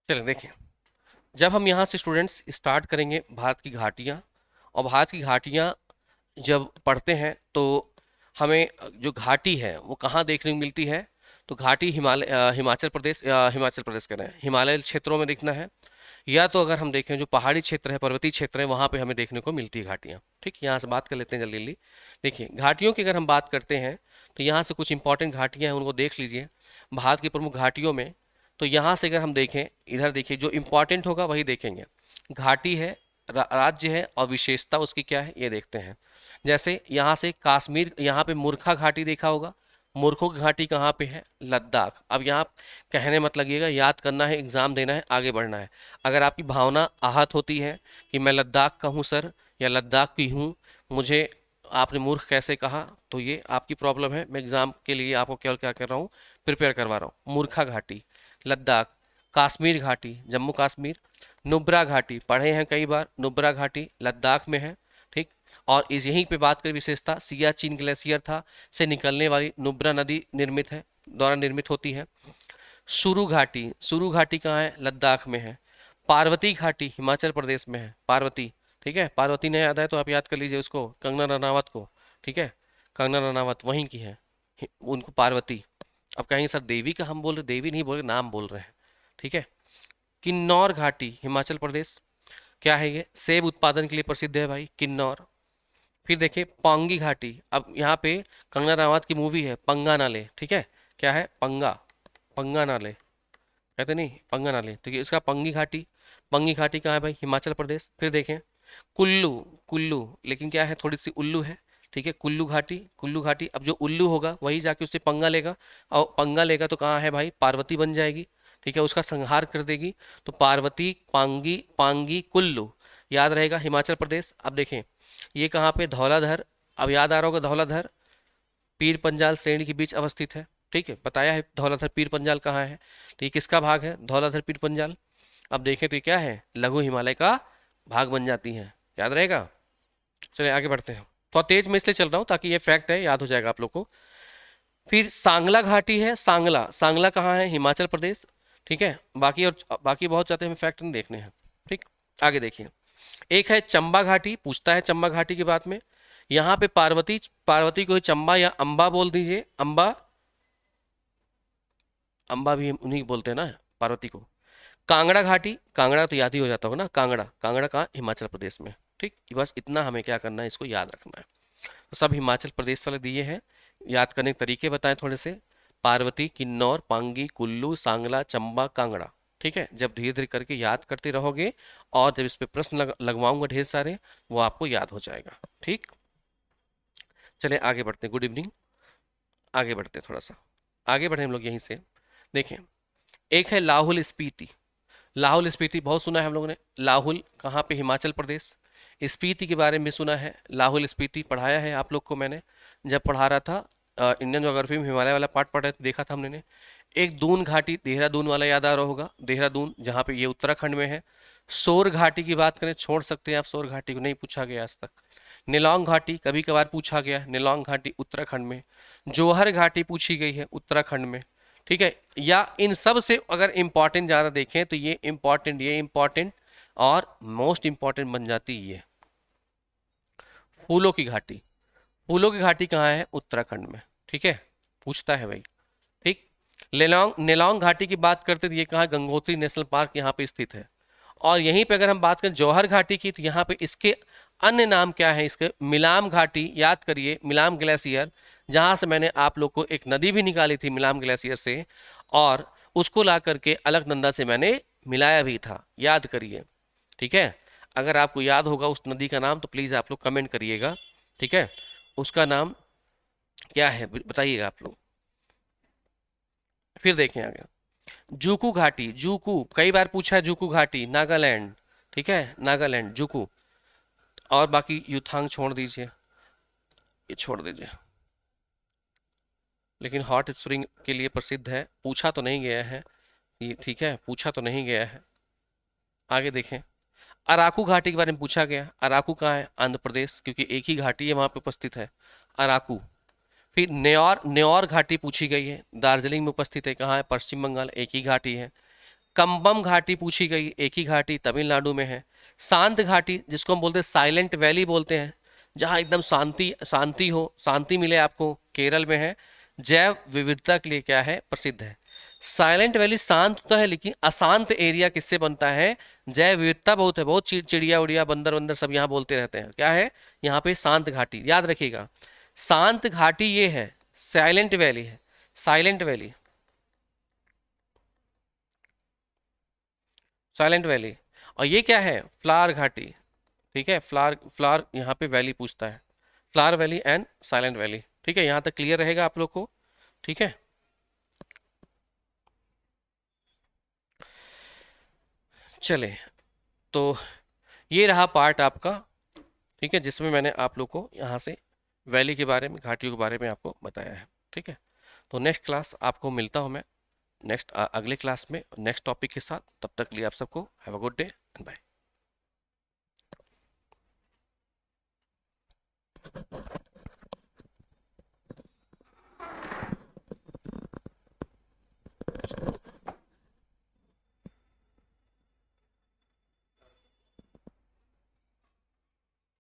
चलिए देखिए, जब हम यहाँ से स्टूडेंट्स स्टार्ट करेंगे भारत की घाटियाँ, और भारत की घाटियाँ जब पढ़ते हैं तो हमें जो घाटी है वो कहाँ देखने को मिलती है। तो घाटी हिमाचल प्रदेश, हिमाचल प्रदेश कह रहे हैं, हिमालय क्षेत्रों में दिखना है, या तो अगर हम देखें जो पहाड़ी क्षेत्र है, पर्वतीय क्षेत्र है, वहाँ पे हमें देखने को मिलती है घाटियाँ। ठीक, यहाँ से बात कर लेते हैं जल्दी जल्दी। देखिए घाटियों की अगर हम बात करते हैं तो यहाँ से कुछ इंपॉर्टेंट घाटियाँ हैं, उनको देख लीजिए। भारत की प्रमुख घाटियों में, तो यहाँ से अगर हम देखें, इधर देखिए, जो इंपॉर्टेंट होगा वही देखेंगे। घाटी है, राज्य है, और विशेषता उसकी क्या है ये देखते हैं। जैसे यहाँ से कश्मीर, यहाँ पे मूर्खा घाटी देखा होगा। मूर्खों की घाटी कहाँ पे है? लद्दाख। अब यहाँ कहने मत लगिएगा, याद करना है, एग्जाम देना है, आगे बढ़ना है। अगर आपकी भावना आहत होती है कि मैं लद्दाख का हूँ सर, या लद्दाख की हूँ, मुझे आपने मूर्ख कैसे कहा, तो ये आपकी प्रॉब्लम है। मैं एग्जाम के लिए आपको केवल क्या कर रहा हूँ, प्रिपेयर करवा रहा हूँ। मूर्खा घाटी, लद्दाख। काश्मीर घाटी, जम्मू कश्मीर। नुब्रा घाटी, पढ़े हैं कई बार, नुब्रा घाटी लद्दाख में है। ठीक, और इस यहीं पे बात करें विशेषता, सियाचिन ग्लेशियर था से निकलने वाली नुब्रा नदी निर्मित है, द्वारा निर्मित होती है। सुरु घाटी, सुरु घाटी कहाँ है? लद्दाख में है। पार्वती घाटी हिमाचल प्रदेश में है, पार्वती। ठीक है, पार्वती नहीं याद है तो आप याद कर लीजिए उसको, कंगना रनावत को। ठीक है, कंगना रनावत वहीं की है, उनको पार्वती। अब कहेंगे सर देवी का हम बोल रहे, देवी नहीं बोल रहे, नाम बोल रहे हैं। ठीक है। किन्नौर घाटी हिमाचल प्रदेश, क्या है ये? सेब उत्पादन के लिए प्रसिद्ध है भाई किन्नौर। फिर देखिए पांगी घाटी, अब यहाँ पे कंगना रनावत की मूवी है पंगा ना ले। ठीक है, क्या है? पंगा, पंगा ना ले, कहते नहीं, पंगा ना ले। ठीक है, इसका पंगी घाटी। पंगी घाटी कहाँ है भाई? हिमाचल प्रदेश। फिर देखें कुल्लू, कुल्लू लेकिन क्या है, थोड़ी सी उल्लू है। ठीक है, कुल्लू घाटी, कुल्लू घाटी। अब जो उल्लू होगा वही जाके उससे पंगा लेगा, और पंगा लेगा तो कहाँ है भाई? पार्वती बन जाएगी। ठीक है, उसका संहार कर देगी। तो पार्वती, पांगी, पांगी, कुल्लू, याद रहेगा हिमाचल प्रदेश। अब देखें ये कहाँ पे? धौलाधर। अब याद आ रहा होगा धौलाधर पीर पंजाल श्रेणी के बीच अवस्थित है। ठीक है, बताया है धौलाधर पीर पंजाल कहाँ है। तो ये किसका भाग है? धौलाधर पीर पंजाल। अब देखें तो ये क्या है? लघु हिमालय का भाग बन जाती है, याद रहेगा। चलिए आगे बढ़ते हैं। तो तेज में इसलिए चल रहा हूँ ताकि ये फैक्ट है, याद हो जाएगा आप लोग को। फिर सांगला घाटी है, सांगला, सांगला कहाँ है? हिमाचल प्रदेश। ठीक है, बाकी और बाकी बहुत जाते हैं, फैक्ट नहीं देखने हैं। ठीक, आगे देखिए। एक है चंबा घाटी, पूछता है चंबा घाटी की बात में। यहाँ पे पार्वती, पार्वती को ही चंबा या अंबा बोल दीजिए, अंबा, अंबा भी उन्हीं बोलते हैं ना पार्वती को। कांगड़ा घाटी, कांगड़ा तो याद ही हो जाता होगा ना, कांगड़ा, कांगड़ा कहाँ? हिमाचल प्रदेश में। ठीक, बस इतना हमें क्या करना है, इसको याद रखना है। तो सब हिमाचल प्रदेश वाले दिए हैं, याद करने के तरीके बताएं थोड़े से। पार्वती, किन्नौर, पांगी, कुल्लू, सांगला, चंबा, कांगड़ा। ठीक है, जब धीरे धीरे करके याद करते रहोगे, और जब इस पे प्रश्न लगवाऊंगा ढेर सारे, वो आपको याद हो जाएगा। ठीक, चलिए आगे बढ़ते हैं। Good evening. आगे बढ़ते हैं, थोड़ा सा आगे बढ़े हम लोग यहीं से। देखें, एक है लाहौल स्पीति। लाहौल स्पीति बहुत सुना है हम लोगों ने। लाहौल कहाँ पे? हिमाचल प्रदेश। स्पीति के बारे में सुना है, लाहौल स्पीति पढ़ाया है आप लोग को मैंने, जब पढ़ा रहा था इंडियन ज्योग्राफी में, हिमालय वाला पार्ट पढ़ा था, देखा था हमने। एक दून घाटी, देहरादून वाला याद आ रहा होगा, देहरादून जहाँ पे ये उत्तराखंड में है। सोर घाटी की बात करें, छोड़ सकते हैं आप सोर घाटी को, नहीं पूछा गया आज तक। निलोंग घाटी कभी कभार पूछा गया, निलोंग घाटी उत्तराखंड में। जौहर घाटी पूछी गई है उत्तराखंड में। ठीक है, या इन सब से अगर इंपॉर्टेंट ज़्यादा देखें तो ये इंपॉर्टेंट, ये इंपॉर्टेंट, और मोस्ट इंपॉर्टेंट बन जाती ये फूलों की घाटी। फूलों की घाटी कहाँ है? उत्तराखंड में। ठीक है, पूछता है भाई। ठीक, लेलोंग, नेलोंग घाटी की बात करते तो ये कहाँ? गंगोत्री नेशनल पार्क यहाँ पे स्थित है। और यहीं पे अगर हम बात करें जौहर घाटी की, तो यहाँ पे इसके अन्य नाम क्या है इसके? मिलाम घाटी, याद करिए, मिलाम ग्लेशियर, जहाँ से मैंने आप लोग को एक नदी भी निकाली थी मिलाम ग्लेशियर से, और उसको ला करके अलकनंदा से मैंने मिलाया भी था, याद करिए। ठीक है, अगर आपको याद होगा उस नदी का नाम तो प्लीज़ आप लोग कमेंट करिएगा। ठीक है, उसका नाम क्या है बताइएगा आप लोग। फिर देखें आगे, जूकू घाटी, जूकू कई बार पूछा है, जूकू घाटी नागालैंड। ठीक है, नागालैंड, जूकू। और बाकी युथांग छोड़ दीजिए, ये छोड़ दीजिए, लेकिन हॉट स्प्रिंग के लिए प्रसिद्ध है, पूछा तो नहीं गया है ये। ठीक है, पूछा तो नहीं गया है। आगे देखें, अराकू घाटी के बारे में पूछा गया। अराकू कहाँ है? आंध्र प्रदेश, क्योंकि एक ही घाटी है वहाँ पे उपस्थित है, अराकू। फिर न्यौर, न्यौर घाटी पूछी गई है, दार्जिलिंग में उपस्थित है, कहाँ है? पश्चिम बंगाल, एक ही घाटी है। कंबम घाटी पूछी गई, एक ही घाटी तमिलनाडु में है। शांत घाटी जिसको हम बोलते हैं साइलेंट वैली बोलते हैं, जहाँ एकदम शांति शांति हो, शांति मिले आपको, केरल में है। जैव विविधता के लिए क्या है, प्रसिद्ध है। साइलेंट वैली शांत तो है, लेकिन अशांत एरिया किससे बनता है, जैव विविधता बहुत है, बहुत चिड़िया उड़िया बंदर वंदर सब यहाँ बोलते रहते हैं, क्या है यहाँ पे, शांत घाटी। याद रखिएगा, शांत घाटी ये है, साइलेंट वैली है, साइलेंट वैली, साइलेंट वैली। और ये क्या है, फ्लावर घाटी। ठीक है, फ्लावर फ्लावर यहाँ पे वैली पूछता है, flower valley and silent valley. ठीक है, यहाँ तक क्लियर रहेगा आप लोग को। ठीक है, चले, तो ये रहा पार्ट आपका। ठीक है, जिसमें मैंने आप लोग को यहाँ से वैली के बारे में, घाटियों के बारे में आपको बताया है। ठीक है, तो नेक्स्ट क्लास आपको मिलता हूँ मैं नेक्स्ट अगले क्लास में नेक्स्ट टॉपिक के साथ। तब तक के लिए आप सबको have a good day and bye.